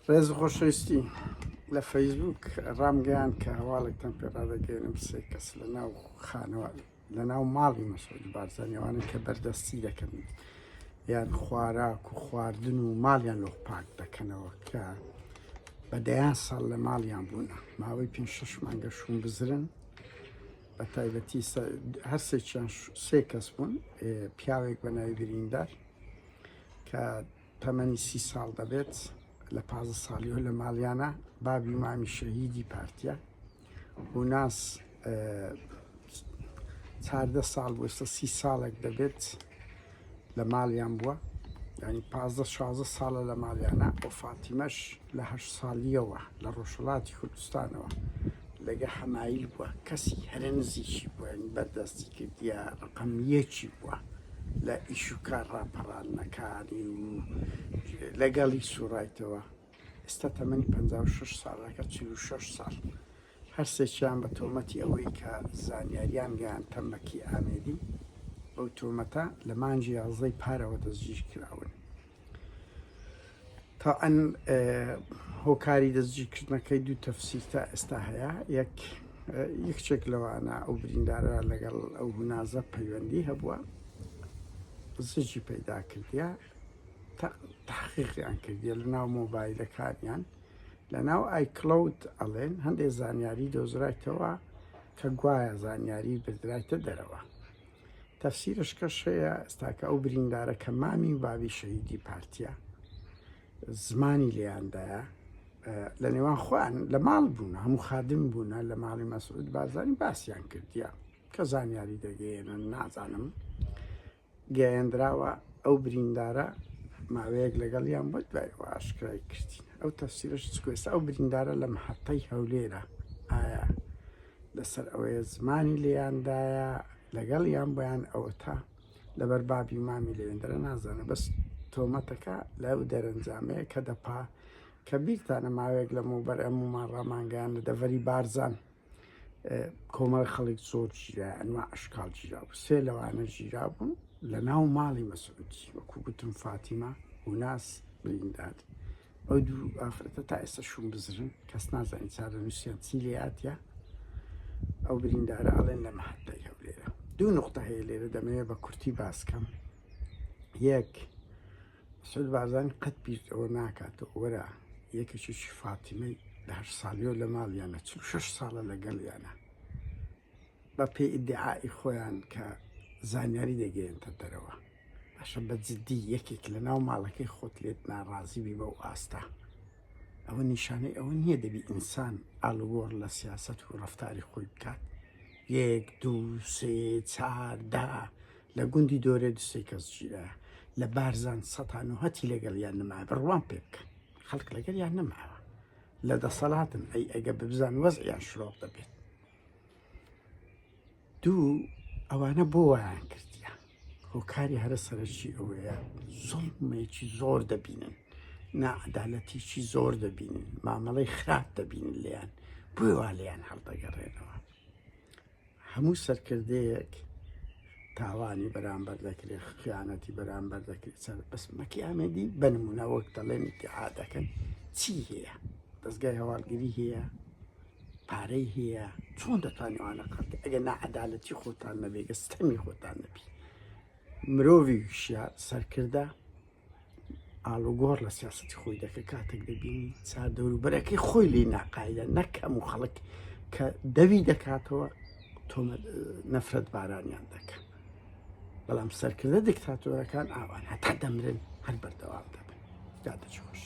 ڕێز خۆشەویستی لە فەیسبوک ڕامگەیان کە هەواڵێکتان پێڕادەگەێنم سێ کەس لە ناو خانەوە لە ناو ماڵی مەسعود بارزانیەوانە کە بەردەستی دەکەن یان خواراک و خواردن و ماڵیان لۆ پاک دەکەنەوە کە بەدەیان ساڵ لە ماڵیان بوونە ماوەی 5-6 مانگە شوون بزرن بە تایبەتی هەرسێکیان سێ کەس بوون پیاوێک بە ناوی بریندار کە تەمەنی 30 ساڵ دەبێت لە 15 ساڵیەوە لە ماڵیانە بابی مامی شەهیدی پارتیە و ناس 14 ساڵ بۆ 30 ساڵێک دەبێت لە ماڵیان بووە ینی 15-16 ساڵە لە ماڵیانە بۆ فاتیمەش لە 8 ساڵیەوە لە ڕۆژهەڵاتی کوردستانەوە لەگە حەمایل بووە کەسی هەرە نزیکی بووە بەردەستی کردیە ڕقم یەکی بووە لە ئیش و کار ڕاپەڕاندنەکانی و لەگەڵی سوڕایتەوە ئێستا تەمەنی 56 ساڵەکە 46 ساڵ هەرسێکیان بە تۆمەتی ئەوەی کە زانیاریان گەیان تەمەکی ئامێدی بەو تۆمەتە لە مانجی 11 پارەوە دەستگیر کراون تا ئەن هۆکاری دەستگیرکردنەکەی دوو تەفسیر تا ئێستا هەیە یەکێک لەوانە ئەو بریندارە لەگەڵ ئەو هونازە پەیوەندی هەبووە زجی پەیدا کردیە تحقیقیان کردیە لە ناو مۆبایلەکانیان لە ناو ئایکلەود ئەڵێن هەندێک زانیاری دۆزرایتەوە کە گوایە زانیاری بردرایتە دەرەوە تەفسیرش کەشەیە ئێستاکە ئەو بریندارە کە مامی و بابی شەهیدی پارتیە زمانی لێیاندایە لە نێوان خۆیان لە ماڵ بوونە هەموو خادم بوونە لە ماڵی مەسعود بارزانی باسییان کردیە کە زانیاری دەگەێنن نازانم گەیاندراوە ئەو بریندارە ماوەیەک لەگەڵیان بۆ دوایەوە ئاشکرای کردین ئەو تەفسیرش چکوێستا ئەو بریندارە لە محەتەی هەولێرە ئایا لەسەر ئەوەیە زمانی لێیاندایە لەگەڵیان بۆیان ئەوە تا لەبەر بابی مامی لێوێندرە نازانە بەس تۆمەتەکە لەو دەرەنجامەیە کە دەپا کە بیرتانە ماوەیەک لە موبەر ئەمومان ڕامانگەیان لە دەڤەری بارزان کۆمەڵی خەڵک زۆر گیرا ئەنوا ئەشکال گیرا بوو سێ لەوانە گیرا بوون لە ناو ماڵی مەسعودی وەکو گوتم فاتیمە و ناس بریندار ئەو دوو ئافرەتە تا ئێستا شوون بزرن کەس نازانین چارە نووسیان چی لێهاتیە ئەو بریندارە ئەڵێن لە مەحەتەی هەولێرە دوو نوقتە هەیە لێرە دەمەوێت بە کورتی باسکەم یەک مەسعود بارزانی قەت بیرەوە ناکاتەوە وەرە یەکێکیشی فاتیمەی لە 8 ساڵیەوە لە ماڵیانە 46 ساڵە لەگەڵیانە بە پێی ئیدعای خۆیان کە زانیاری دەگەێنتە دەرەوە باشە بە جددی یەکێک لە ناو ماڵەکەی خۆت لێت ناڕازیبی بەو ئاستا ئەوە نیشانەی ئەوە نییە دەبی ئینسان ئاڵوگۆڕ لە سیاست و ڕەفتاری خۆی بکات 1 2 3 4 10 لە گوندی دۆرێ دوسێ کەس گیرە لە بارزان 100 لەگەڵیان نەماوە بڕوان پێ بکەن خەڵک لەگەڵیان نەماوە لە دەسەڵاتن ئەگە ببزان وەزعیان شرۆق دەبێت دوو ئەوانە بۆ وایان کردیە هۆکاری هەرە سەرەکی ئەوەیە زۆڵمێکی زۆر دەبینن نائەدالەتیی زۆر دەبینن مامەڵەی خراپ دەبینن لێیان بۆی وا لێیان هەڵدەگەڕێنەوە هەموو سەرکردەیەک تاوانی بەرامبەر دەکرێت خیانەتی بەرامبەر دەکرێت بەس مەکی ئامێدی بەنمونە وەک دەڵێن ئیدعا دەکەن چی هەیە دەستگای هەواڵگیری هەیە پارەی هەیە چۆن دەتوانیوانە قەت ئەگە نائەدالەتی خۆتان نەبێگە ستەمی خۆتان نەبی مرۆڤی وشیار سەرکردە ئاڵوگۆڕ لە سیاسەتی خۆی دەکە کاتێک دەبینی چار دەوروبەرەکەی خۆی لێ ناقایدە نەکەم و خەڵک کە دەوی دەکاتەوە تۆمە نەفرەت بارانیان دەکەن بەڵام سەرکردە دیکتاتۆرەکان ئاوان هەتا دەمرن هەر بەردەوام دەبن دادەچ خۆش